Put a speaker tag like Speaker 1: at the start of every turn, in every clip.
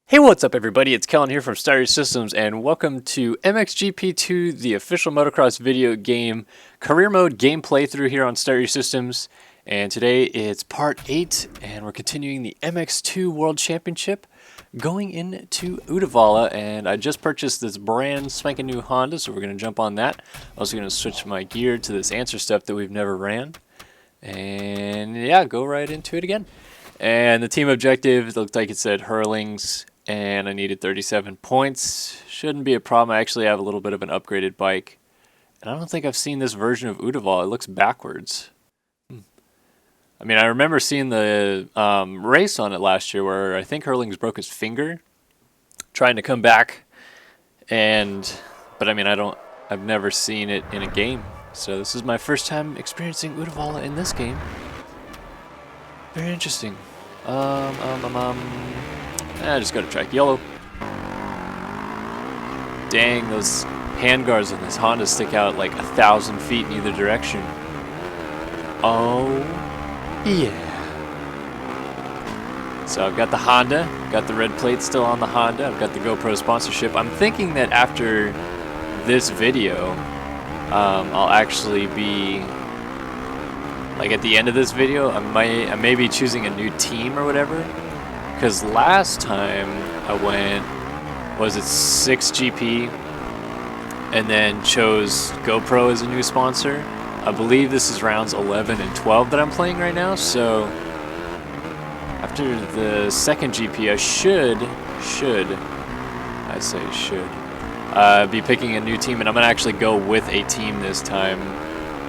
Speaker 1: Hey, what's up everybody? It's Kellen here from Starry Systems and welcome to MXGP2, the official motocross video game career mode game playthrough here on Starry Systems. And today it's part 8 and we're continuing the MX2 World Championship going into Uddevalla, and I just purchased this brand spanking new Honda, so we're going to jump on that. I'm also going to switch my gear to this answer step that we've never ran. And yeah, go right into it again. And the team objective, it looked like it said hurlings, and I needed 37 points. Shouldn't be a problem. I actually have a little bit of an upgraded bike. And I don't think I've seen this version of Uddevalla. It looks backwards. I mean, I remember seeing the race on it last year where I think Hurlings broke his finger trying to come back. But I mean, I've never seen it in a game. So this is my first time experiencing Uddevalla in this game. Very interesting. I just got to track yellow. Dang, those handguards on this Honda stick out like 1,000 feet in either direction. Oh, yeah. So I've got the Honda, got the red plate still on the Honda, I've got the GoPro sponsorship. I'm thinking that after this video, I'll actually be, like at the end of this video, I may be choosing a new team or whatever. Because last time I went, was it 6GP, and then chose GoPro as a new sponsor. I believe this is rounds 11 and 12 that I'm playing right now, so after the second GP I should be picking a new team, and I'm going to actually go with a team this time,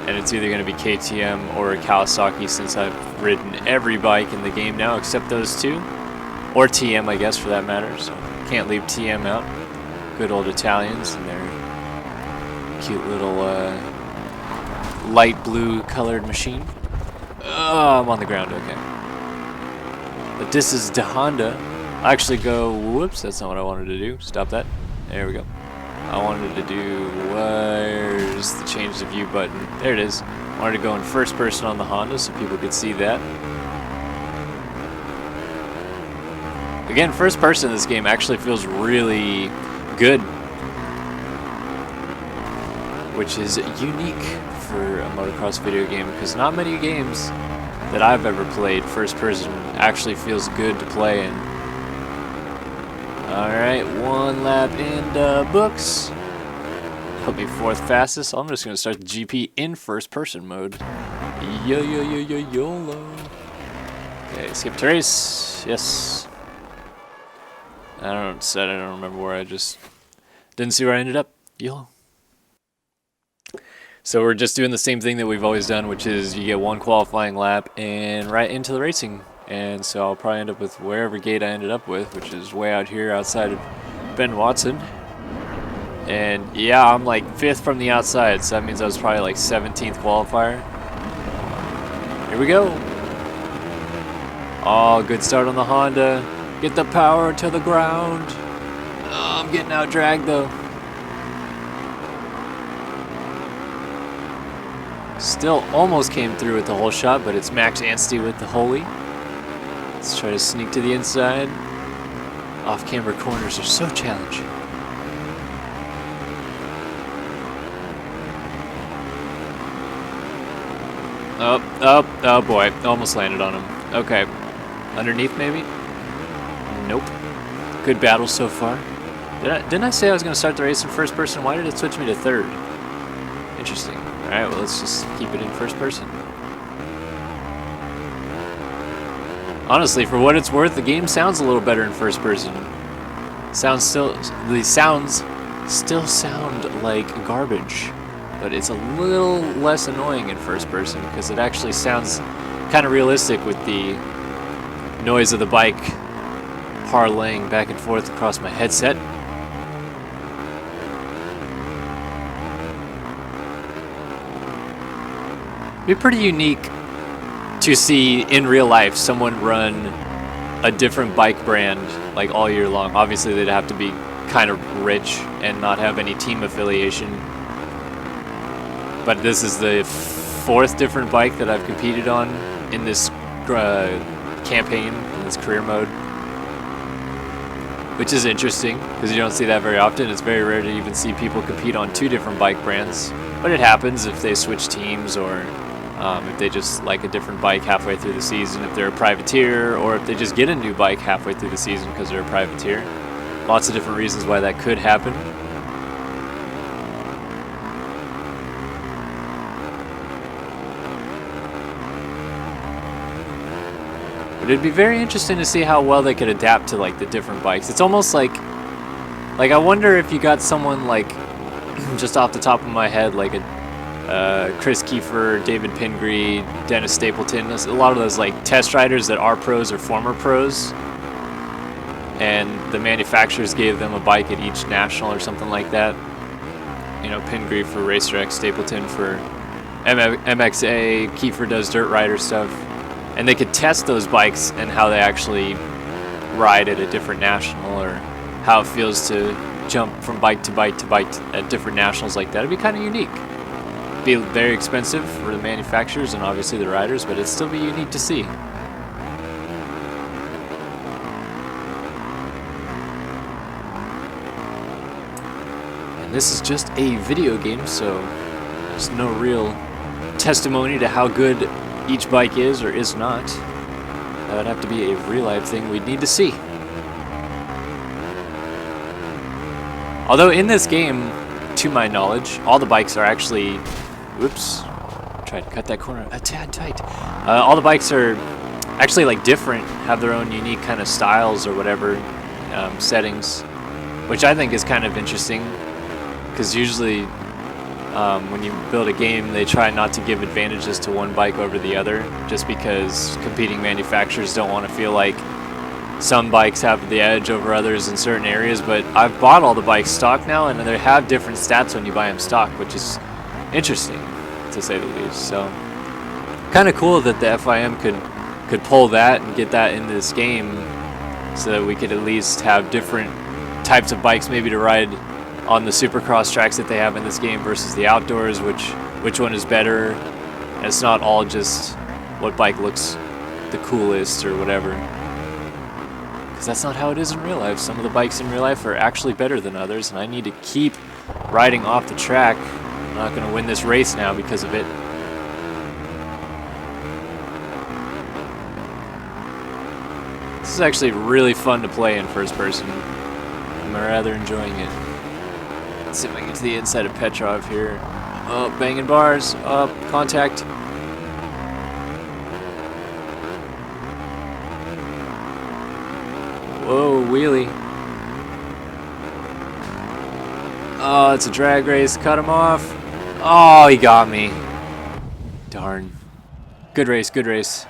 Speaker 1: and it's either going to be KTM or Kawasaki, since I've ridden every bike in the game now except those two. Or TM, I guess, for that matter. So can't leave TM out. Good old Italians and their cute little light blue colored machine. Oh, I'm on the ground. Okay. But this is the Honda. I actually go. Whoops, that's not what I wanted to do. Stop that. There we go. I wanted to do. Where's the change the view button? There it is. I wanted to go in first person on the Honda so people could see that. Again, first person in this game actually feels really good, which is unique for a motocross video game, because not many games that I've ever played first person actually feels good to play in. Alright, one lap in the books. Put me fourth fastest. So I'm just going to start the GP in first person mode. YOLO. Okay, skip to race. Yes. I don't remember where I just didn't see where I ended up. Yellow. So we're just doing the same thing that we've always done, which is you get one qualifying lap and right into the racing. And so I'll probably end up with wherever gate I ended up with, which is way out here outside of Ben Watson. And yeah, I'm like 5th from the outside, so that means I was probably like 17th qualifier. Here we go. Oh, good start on the Honda. Get the power to the ground. Oh, I'm getting out dragged though. Still almost came through with the whole shot, but it's Max Anstey with the Holy. Let's try to sneak to the inside. Off-camber corners are so challenging. Oh boy, almost landed on him. Okay, underneath maybe? Nope. Good battle so far. Didn't I say I was going to start the race in first person? Why did it switch me to third? Interesting. Alright, well, let's just keep it in first person. Honestly, for what it's worth, the game sounds a little better in first person. The sounds still sound like garbage, but it's a little less annoying in first person because it actually sounds kind of realistic with the noise of the bike parlaying back and forth across my headset. It'd be pretty unique to see in real life someone run a different bike brand like all year long. Obviously they'd have to be kind of rich and not have any team affiliation. But this is the 4th different bike that I've competed on in this campaign, in this career mode. which is interesting because you don't see that very often. It's very rare to even see people compete on 2 different bike brands, but it happens if they switch teams, or if they just like a different bike halfway through the season, if they're a privateer, or if they just get a new bike halfway through the season because they're a privateer. Lots of different reasons why that could happen. But it'd be very interesting to see how well they could adapt to like the different bikes. It's almost like I wonder if you got someone like, just off the top of my head, like a Chris Kiefer, David Pingree, Dennis Stapleton, a lot of those like test riders that are pros or former pros, and the manufacturers gave them a bike at each national or something like that. You know, Pingree for Racer X, Stapleton for MXA, Kiefer does dirt rider stuff. And they could test those bikes and how they actually ride at a different national, or how it feels to jump from bike to bike to bike at different nationals like that. It'd be kind of unique. It'd be very expensive for the manufacturers and obviously the riders, but it'd still be unique to see. And this is just a video game, so there's no real testimony to how good each bike is or is not. That would have to be a real-life thing we'd need to see. Although in this game, to my knowledge, all the bikes are actually... Whoops. Tried to cut that corner a tad tight. All the bikes are actually like different, have their own unique kind of styles or whatever, settings, which I think is kind of interesting, because usually when you build a game, they try not to give advantages to one bike over the other, just because competing manufacturers don't want to feel like some bikes have the edge over others in certain areas. But I've bought all the bikes stock now, and they have different stats when you buy them stock, which is interesting, to say the least. So kind of cool that the FIM could pull that and get that in this game, so that we could at least have different types of bikes maybe to ride on the supercross tracks that they have in this game versus the outdoors, which one is better. And it's not all just what bike looks the coolest or whatever, because that's not how it is in real life. Some of the bikes in real life are actually better than others, and I need to keep riding off the track. I'm not going to win this race now because of it. This is actually really fun to play in first person. I'm rather enjoying it. Let's see if I can get to the inside of Petrov here. Oh, banging bars. Up, contact. Whoa, wheelie. Oh, it's a drag race. Cut him off. Oh, he got me. Darn. Good race, good race.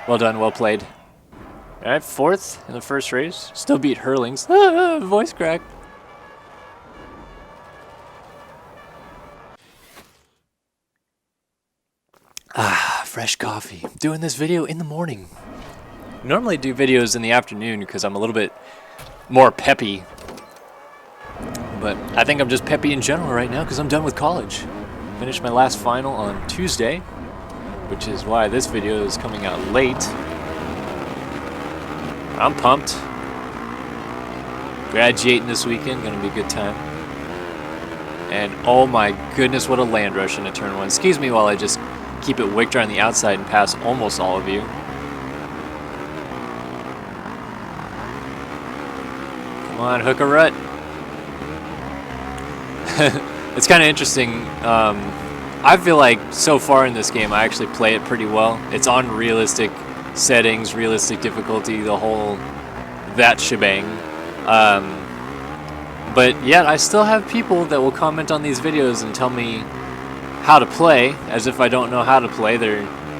Speaker 1: Well done, well played. Alright, 4th in the first race. Still beat Hurlings. Voice crack. Fresh coffee. Doing this video in the morning. Normally do videos in the afternoon because I'm a little bit more peppy. But I think I'm just peppy in general right now because I'm done with college. Finished my last final on Tuesday, which is why this video is coming out late. I'm pumped. Graduating this weekend, gonna be a good time. And oh my goodness, what a land rush into turn 1. Excuse me while I just keep it wicked on the outside and pass almost all of you. Come on, hook a rut. It's kind of interesting. I feel like so far in this game I actually play it pretty well. It's on realistic settings, realistic difficulty, the whole that shebang. But yet I still have people that will comment on these videos and tell me how to play, as if I don't know how to play.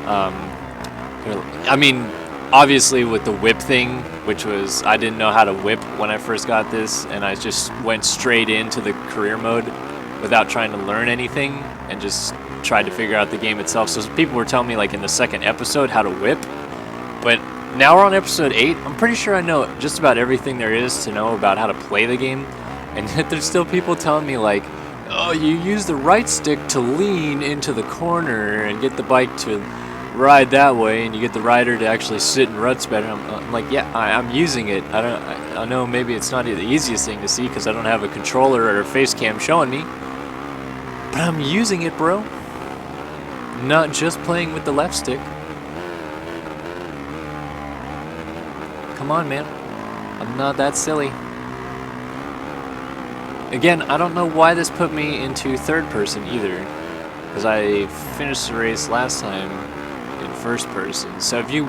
Speaker 1: I mean, obviously with the whip thing, which was, I didn't know how to whip when I first got this, and I just went straight into the career mode without trying to learn anything, and just tried to figure out the game itself. So people were telling me like in the 2nd episode how to whip, but now we're on episode 8. I'm pretty sure I know just about everything there is to know about how to play the game, and yet there's still people telling me like, oh, you use the right stick to lean into the corner and get the bike to ride that way, and you get the rider to actually sit in ruts better. I'm like, yeah, I'm using it. I know maybe it's not the easiest thing to see because I don't have a controller or a face cam showing me, but I'm using it, bro. Not just playing with the left stick. Come on, man. I'm not that silly. Again, I don't know why this put me into third person either, because I finished the race last time in first person. So if you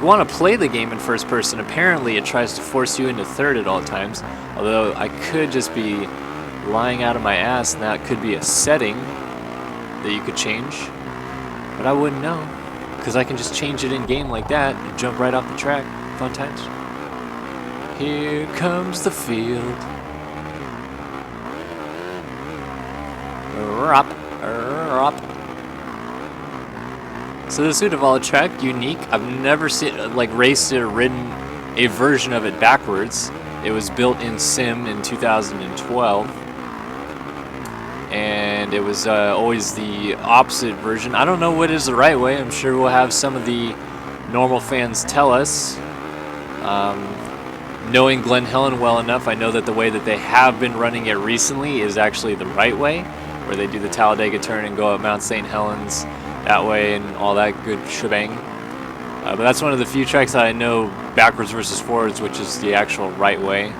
Speaker 1: want to play the game in first person, apparently it tries to force you into third at all times. Although I could just be lying out of my ass, and that could be a setting that you could change. But I wouldn't know, because I can just change it in game like that and jump right off the track. Fun times. Here comes the field. So this Uddevalla track, unique. I've never seen, like, raced it or ridden a version of it backwards. It was built in sim in 2012, and it was always the opposite version. I don't know what is the right way. I'm sure we'll have some of the normal fans tell us. Knowing Glen Helen well enough, I know that the way that they have been running it recently is actually the right way, where they do the Talladega turn and go up Mount St. Helens that way and all that good shebang. But that's one of the few tracks that I know backwards versus forwards, which is the actual right way,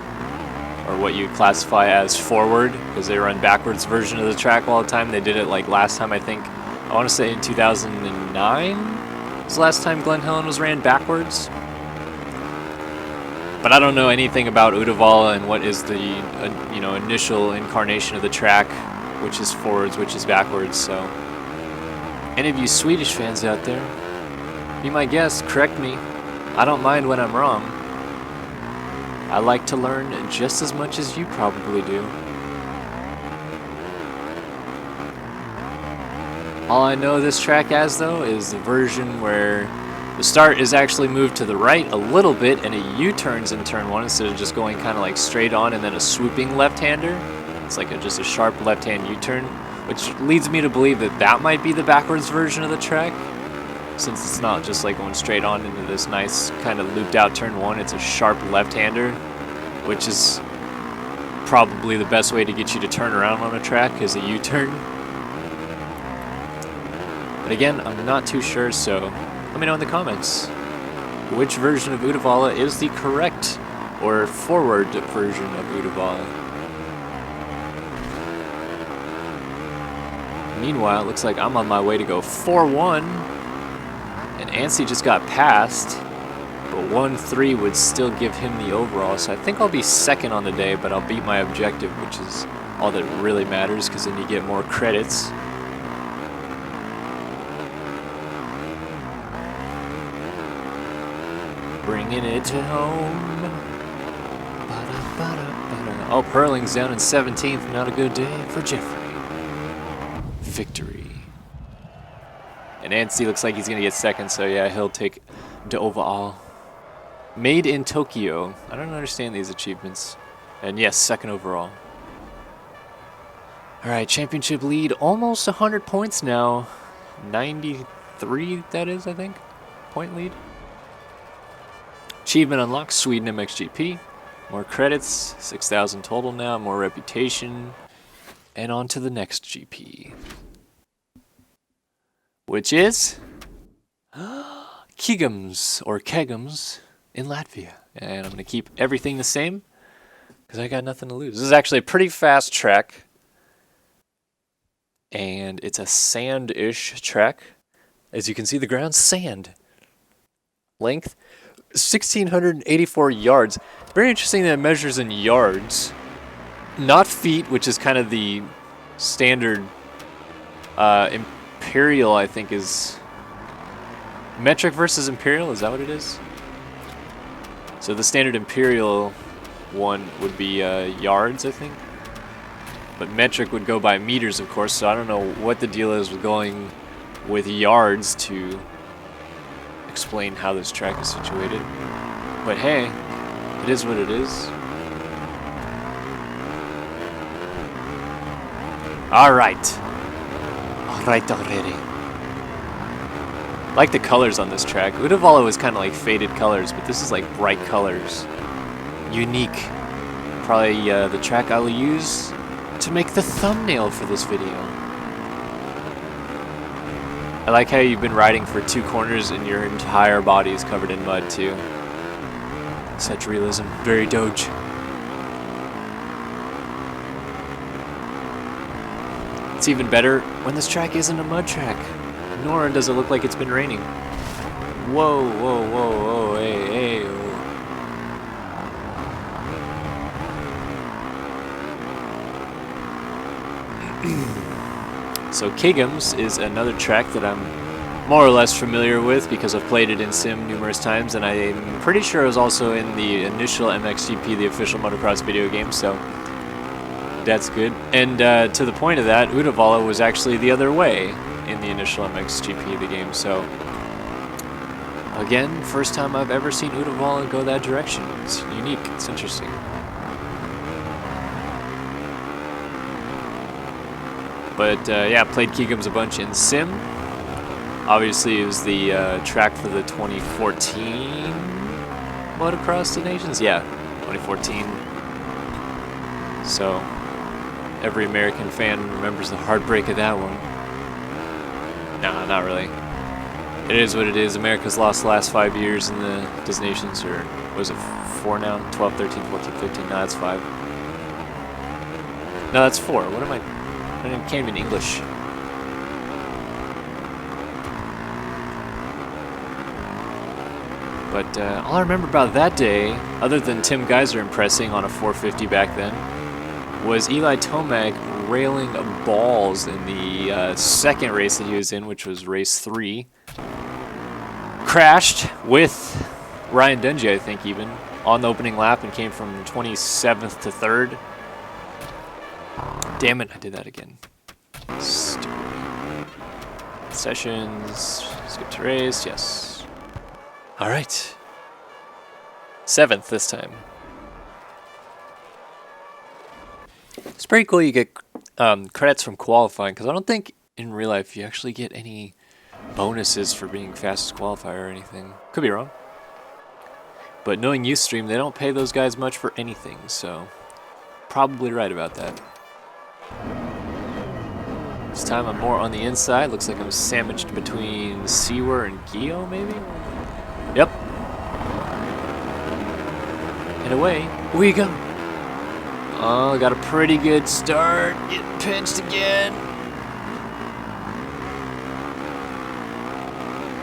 Speaker 1: or what you classify as forward, because they run backwards version of the track all the time. They did it like last time, I think, I want to say in 2009 was the last time Glen Helen was ran backwards. But I don't know anything about Uddevalla and what is the initial incarnation of the track, which is forwards, which is backwards. So any of you Swedish fans out there, be my guest, correct me. I don't mind when I'm wrong. I like to learn just as much as you probably do. All I know this track as, though, is the version where the start is actually moved to the right a little bit, and it U-turns in turn one instead of just going kind of like straight on and then a swooping left-hander. It's like just a sharp left-hand U-turn, which leads me to believe that that might be the backwards version of the track, since it's not just like going straight on into this nice kind of looped out turn one. It's a sharp left-hander, which is probably the best way to get you to turn around on a track, is a U-turn. But again, I'm not too sure, so let me know in the comments which version of Uddevalla is the correct or forward version of Uddevalla. Meanwhile, it looks like I'm on my way to go 4-1, and Anstey just got passed, but 1-3 would still give him the overall, so I think I'll be second on the day, but I'll beat my objective, which is all that really matters, because then you get more credits. Bringing it to home. Oh, Perling's down in 17th. Not a good day for Jeffrey. Victory. And Anstey looks like he's going to get second, so yeah, he'll take the overall. Made in Tokyo. I don't understand these achievements. And yes, second overall. Alright, championship lead. Almost 100 points now. 93, that is, I think. Point lead. Achievement unlocked, Sweden MXGP. More credits, 6,000 total now, more reputation. And on to the next GP. Which is Kegums, or Kegums, in Latvia. And I'm going to keep everything the same, because I got nothing to lose. This is actually a pretty fast track. And it's a sand-ish track. As you can see, the ground's sand. Length 1,684 yards. Very interesting that it measures in yards, not feet, which is kind of the standard. Imperial, I think, is metric versus imperial. Is that what it is? So the standard imperial one would be yards, I think. But metric would go by meters, of course. So I don't know what the deal is with going with yards to explain how this track is situated, but hey, it is what it is. All right already. like the colors on this track. Uddevalla was kind of like faded colors, but this is like bright colors. Unique. Probably the track I will use to make the thumbnail for this video. I like how you've been riding for 2 corners and your entire body is covered in mud too. Such realism. Very Doge. It's even better when this track isn't a mud track, nor does it look like it's been raining. Whoa, whoa, whoa, whoa, hey, hey. Whoa. So Kegums is another track that I'm more or less familiar with because I've played it in Sim numerous times, and I'm pretty sure it was also in the initial MXGP, the official motocross video game, so that's good. And to the point of that, Uddevalla was actually the other way in the initial MXGP, the game, so again, first time I've ever seen Uddevalla go that direction. It's unique, it's interesting. But yeah, played Kegums a bunch in Sim. Obviously, it was the track for the 2014 Motocross of Nations. Yeah, 2014. So every American fan remembers the heartbreak of that one. No, not really. It is what it is. America's lost the last 5 years in the Disney Nations, or was it 4 now? 12, 13, 14, 15. No, that's 5. No, that's 4. What am I? I can't even English. But all I remember about that day, other than Tim Geiser impressing on a 450 back then, was Eli Tomac railing balls in the second race that he was in, which was race 3. Crashed with Ryan Dungey, I think, even, on the opening lap, and came from 27th to 3rd. Damn it, I did that again. Stupid. Sessions, skip to race, yes. Alright. 7th this time. It's pretty cool you get credits from qualifying, because I don't think in real life you actually get any bonuses for being fastest qualifier or anything. Could be wrong. But knowing Ustream, they don't pay those guys much for anything, so probably right about that. This time I'm more on the inside. Looks like I'm sandwiched between Sewer and Gio, maybe? Yep. And away we go. Oh, got a pretty good start. Getting pinched again.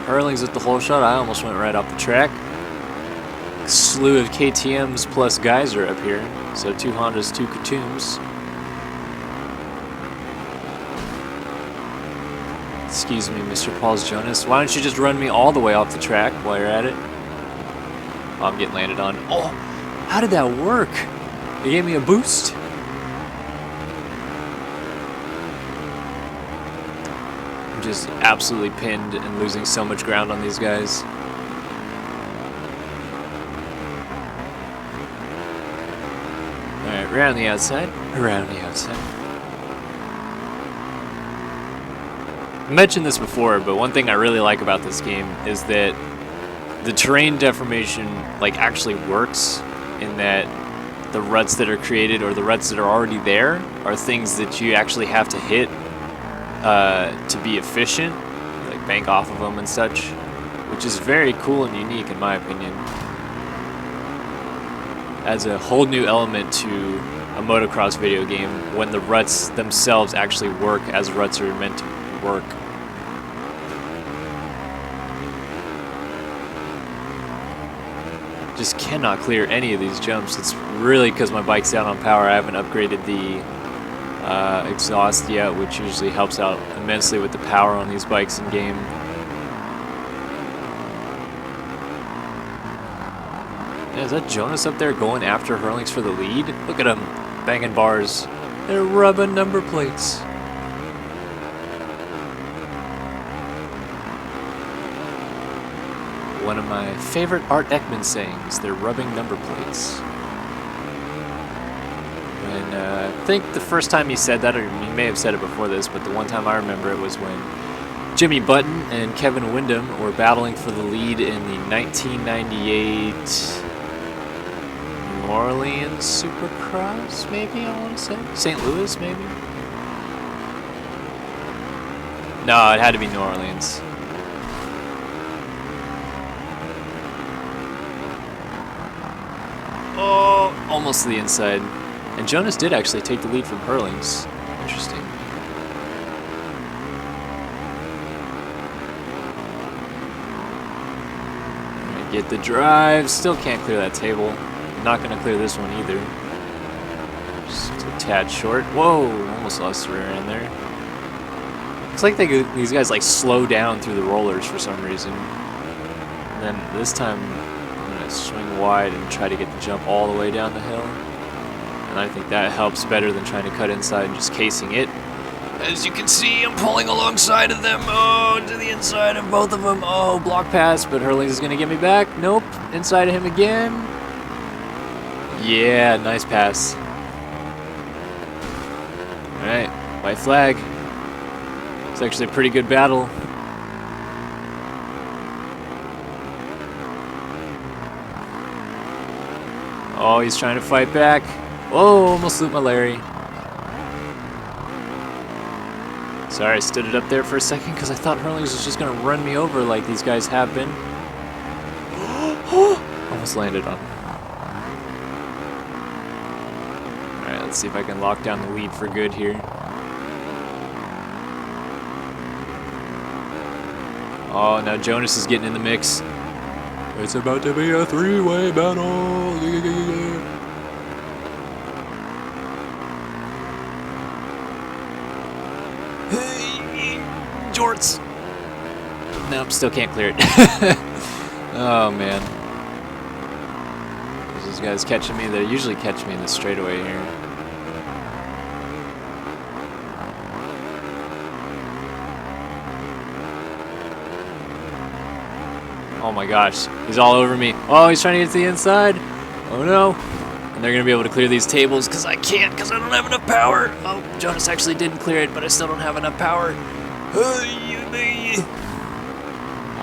Speaker 1: Hurlings with the whole shot. I almost went right off the track. Slew of KTMs plus Geyser up here. So 2 Hondas, 2 Kegums. Excuse me, Mr. Paul's Jonas. Why don't you just run me all the way off the track while you're at it? Oh, I'm getting landed on. Oh, how did that work? It gave me a boost. I'm just absolutely pinned and losing so much ground on these guys. Alright, around the outside. Around the outside. I mentioned this before, but one thing I really like about this game is that the terrain deformation actually works, in that the ruts that are created, or the ruts that are already there, are things that you actually have to hit to be efficient, like bank off of them and such, which is very cool and unique in my opinion. Adds a whole new element to a motocross video game when the ruts themselves actually work as ruts are meant to work. Just cannot clear any of these jumps. It's really because my bike's down on power. I haven't upgraded the exhaust yet, which usually helps out immensely with the power on these bikes in game. Yeah, is that Jonas up there going after Hurlings for the lead? Look at him banging bars. They're rubbing number plates. One of my favorite Art Ekman sayings, they're rubbing number plates. And I think the first time he said that, or he may have said it before this, but the one time I remember it was when Jimmy Button and Kevin Windham were battling for the lead in the 1998 New Orleans Supercross, maybe, I want to say? St. Louis, maybe? No, it had to be New Orleans. Oh, almost to the inside. And Jonas did actually take the lead from Hurlings. Interesting. Get the drive. Still can't clear that table. Not going to clear this one either. Just a tad short. Whoa, almost lost the rear end there. Looks like these guys like slow down through the rollers for some reason. And then this time I'm going to swing wide and try to get the jump all the way down the hill. And I think that helps better than trying to cut inside and just casing it. As you can see, I'm pulling alongside of them. Oh, to the inside of both of them. Oh, block pass, but Hurlings is going to get me back. Nope, inside of him again. Yeah, nice pass. All right, white flag. It's actually a pretty good battle. Oh, he's trying to fight back. Whoa, almost looped my Larry. Sorry, I stood it up there for a second because I thought Hurlings was just going to run me over like these guys have been. Almost landed on him. Alright, let's see if I can lock down the lead for good here. Oh, now Jonas is getting in the mix. It's about to be a three-way battle. Hey, jorts. Nope, still can't clear it. Oh, man. These guys catching me. They usually catch me in the straightaway here. Oh my gosh, he's all over me. Oh, he's trying to get to the inside. Oh no. And they're going to be able to clear these tables because I can't because I don't have enough power. Oh, Jonas actually didn't clear it, but I still don't have enough power.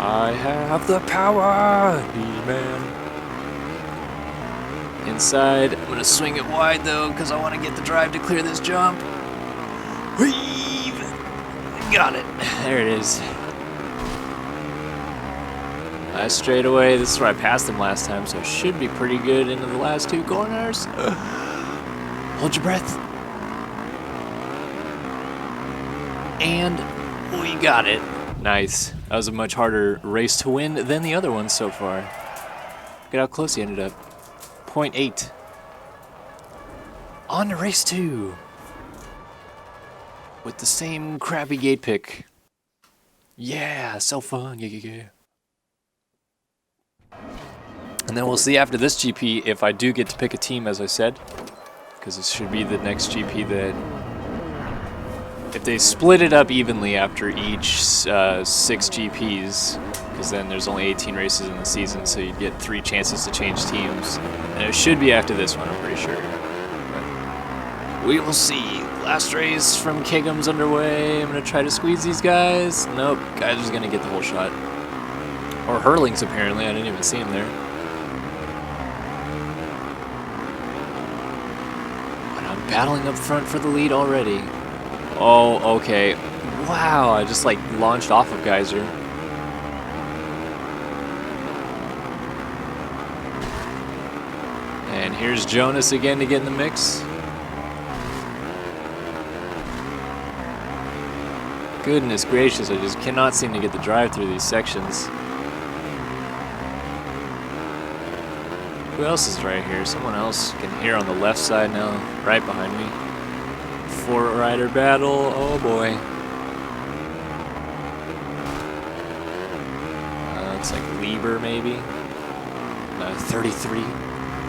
Speaker 1: I have the power, man. Inside. I'm going to swing it wide though because I want to get the drive to clear this jump. Weave. Got it. There it is. Last straightaway. This is where I passed him last time, so it should be pretty good into the last two corners. Hold your breath. And we got it. Nice. That was a much harder race to win than the other ones so far. Look at how close he ended up. 0.8. On to race 2. With the same crappy gate pick. Yeah, so fun. Yeah. And then we'll see after this GP if I do get to pick a team, as I said. Because this should be the next GP that... If they split it up evenly after each 6 GPs, because then there's only 18 races in the season, so you'd get 3 chances to change teams. And it should be after this one, I'm pretty sure. But we will see. Last race from Kegums underway. I'm going to try to squeeze these guys. Nope, guys are going to get the whole shot. Or Hurlings, apparently. I didn't even see him there. But I'm battling up front for the lead already. Oh, okay. Wow, I just like launched off of Geyser. And here's Jonas again to get in the mix. Goodness gracious, I just cannot seem to get the drive through these sections. Who else is right here? Someone else can hear on the left side now, right behind me. 4-rider battle, oh boy. It's like Lieber maybe. 33,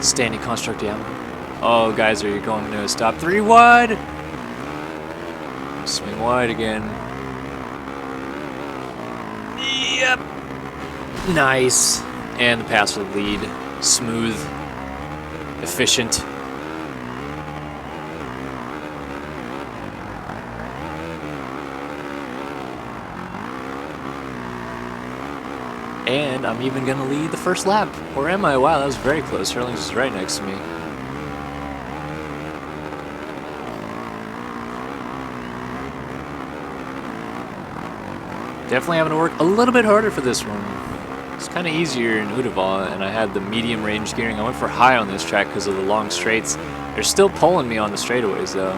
Speaker 1: standing construct down. Oh, guys, are you going to stop 3 wide? Swing wide again. Yep. Nice. And the pass for the lead. Smooth. Efficient. And I'm even going to lead the first lap. Or am I? Wow, that was very close. Hurlings is right next to me. Definitely having to work a little bit harder for this one. It's kind of easier in Uddevalla, and I had the medium range gearing. I went for high on this track because of the long straights. They're still pulling me on the straightaways, though.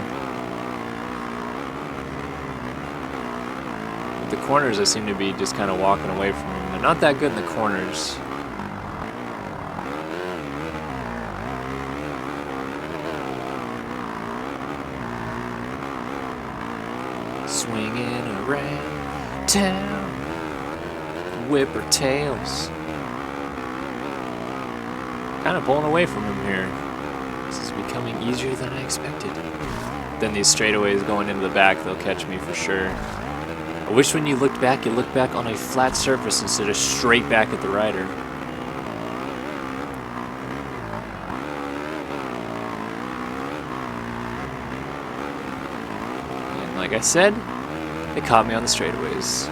Speaker 1: With the corners, I seem to be just kind of walking away from them. They're not that good in the corners. Swinging around town, whipper tails. Kind of pulling away from him here. This is becoming easier than I expected. Then these straightaways going into the back, they'll catch me for sure. I wish when you looked back, you looked back on a flat surface instead of straight back at the rider. And like I said, they caught me on the straightaways.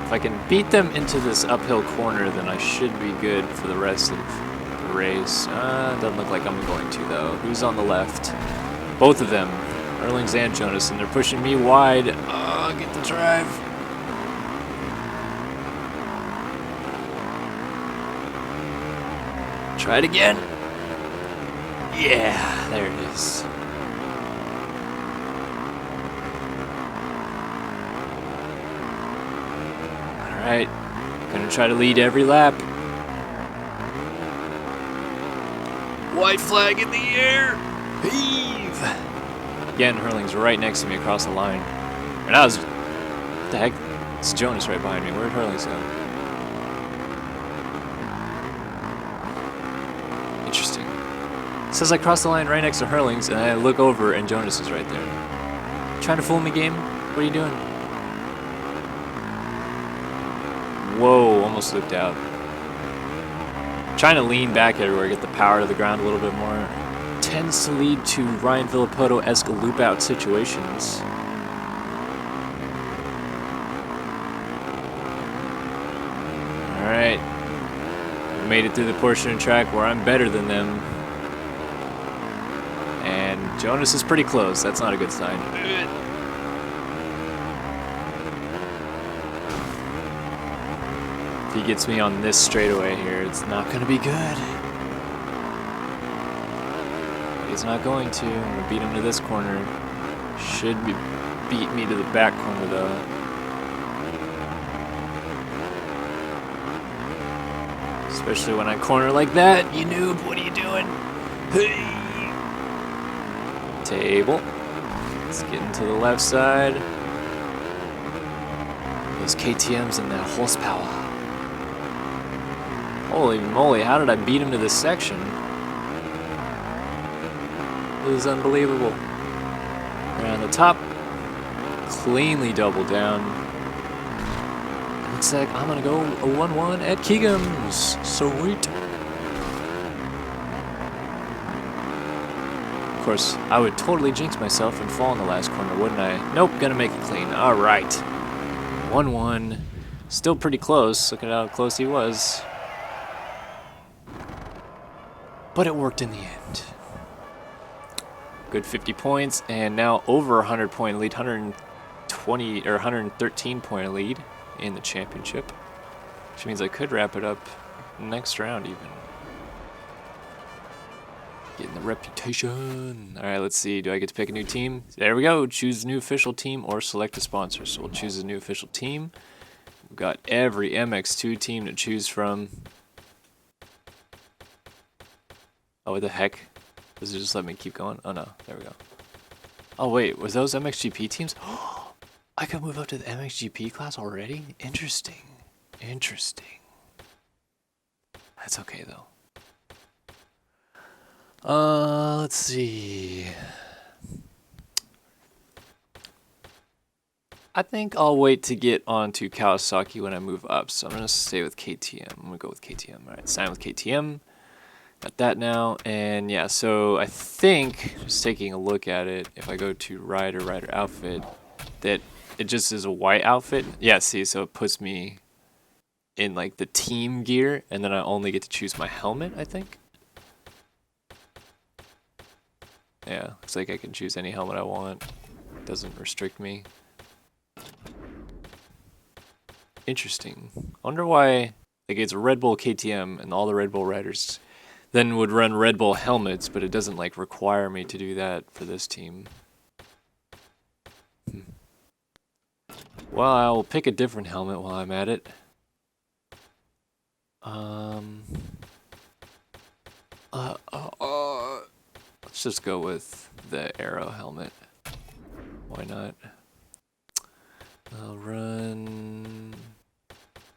Speaker 1: If I can beat them into this uphill corner, then I should be good for the rest of the race. Doesn't look like I'm going to, though. Who's on the left? Both of them, Erlings and Jonas, and they're pushing me wide. Oh, get the drive. Try it again. Yeah, there it is. Alright, gonna try to lead every lap. White flag in the air! Heave! Again, Hurling's right next to me across the line. And I was... What the heck? It's Jonas right behind me. Where'd Hurling's go? Interesting. It says I crossed the line right next to Hurling's, and I look over and Jonas is right there. Trying to fool me, game? What are you doing? Whoa, almost looped out. Trying to lean back everywhere, get the power to the ground a little bit more. Tends to lead to Ryan Villapoto-esque loop out situations. Alright. Made it through the portion of track where I'm better than them. And Jonas is pretty close. That's not a good sign. If he gets me on this straightaway here, it's not going to be good. He's not going to. I'm going to beat him to this corner. Should be beat me to the back corner, though. Especially when I corner like that. You noob, what are you doing? Hey! Table. Let's get into the left side. Those KTMs and that horsepower. Holy moly, how did I beat him to this section? This is unbelievable. Around the top, cleanly double down. Looks like I'm gonna go a 1-1 at Kegums. Sweet. Of course, I would totally jinx myself and fall in the last corner, wouldn't I? Nope, gonna make it clean. Alright. 1-1. Still pretty close. Look at how close he was. But it worked in the end. Good 50 points, and now over 100 point lead, 120 or 113 point lead in the championship, which means I could wrap it up next round even. Getting the reputation. All right, let's see. Do I get to pick a new team? There we go. Choose a new official team or select a sponsor. So we'll choose a new official team. We've got every MX2 team to choose from. Oh, what the heck? Does it just let me keep going? Oh, no. There we go. Oh, wait. Was those MXGP teams? Oh, I could move up to the MXGP class already? Interesting. Interesting. That's okay, though. Let's see. I think I'll wait to get onto Kawasaki when I move up. So I'm going to stay with KTM. I'm going to go with KTM. All right, sign with KTM. Got that now, and yeah, so I think, just taking a look at it, if I go to rider outfit, that it just is a white outfit. Yeah, see, so it puts me in like the team gear, and then I only get to choose my helmet, I think. Yeah, looks like I can choose any helmet I want. It doesn't restrict me. Interesting. I wonder why, like, it's a Red Bull KTM and all the Red Bull riders then would run Red Bull helmets, but it doesn't like require me to do that for this team. Well, I'll pick a different helmet while I'm at it. Let's just go with the Aero helmet. Why not?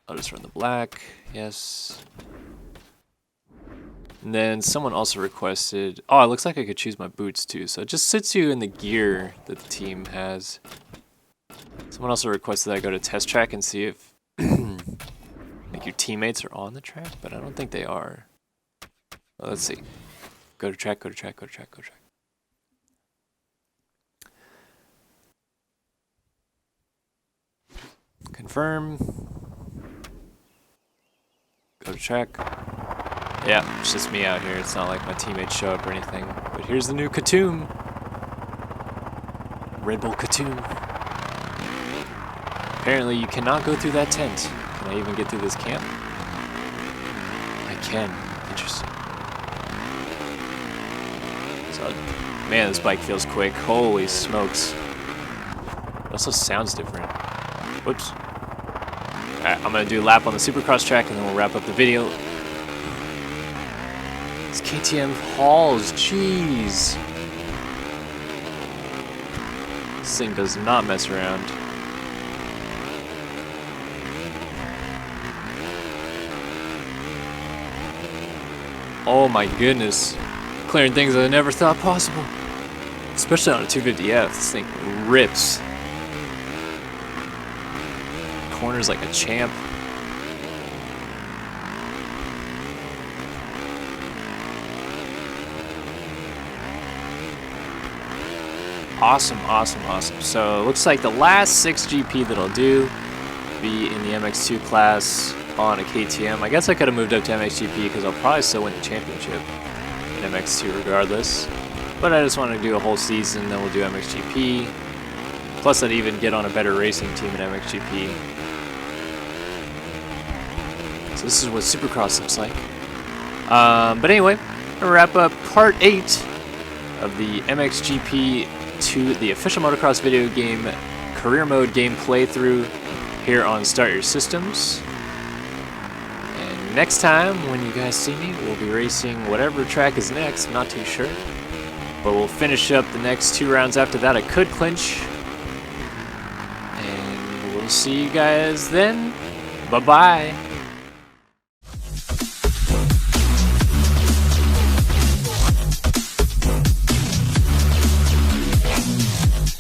Speaker 1: I'll just run the black, yes. And then someone also requested, oh, it looks like I could choose my boots too, so it just sits you in the gear that the team has. Someone also requested that I go to test track and see if like your teammates are on the track, but I don't think they are. Well, let's see. Go to track, go to track, go to track, go to track. Confirm. Go to track. Yeah, it's just me out here. It's not like my teammates show up or anything. But here's the new Kegums. Red Bull Kegums. Apparently you cannot go through that tent. Can I even get through this camp? I can. Interesting. So, man, this bike feels quick. Holy smokes. It also sounds different. Whoops. Alright, I'm going to do a lap on the Supercross track and then we'll wrap up the video. It's KTM hauls, jeez. This thing does not mess around. Oh my goodness. Clearing things I never thought possible. Especially on a 250F, this thing rips. Corners like a champ. Awesome, awesome, awesome. So it looks like the last 6 GP that I'll do be in the MX2 class on a KTM. I guess I could have moved up to MXGP because I'll probably still win the championship in MX2 regardless. But I just want to do a whole season, then we'll do MXGP. Plus I'd even get on a better racing team in MXGP. So this is what Supercross looks like. But anyway, I'm going to wrap up part 8 of the MXGP2, the official motocross video game career mode game playthrough here on Start Your Systems. And next time when you guys see me, we'll be racing whatever track is next, I'm not too sure. But we'll finish up the next 2 rounds after that. I could clinch. And we'll see you guys then. Bye-bye.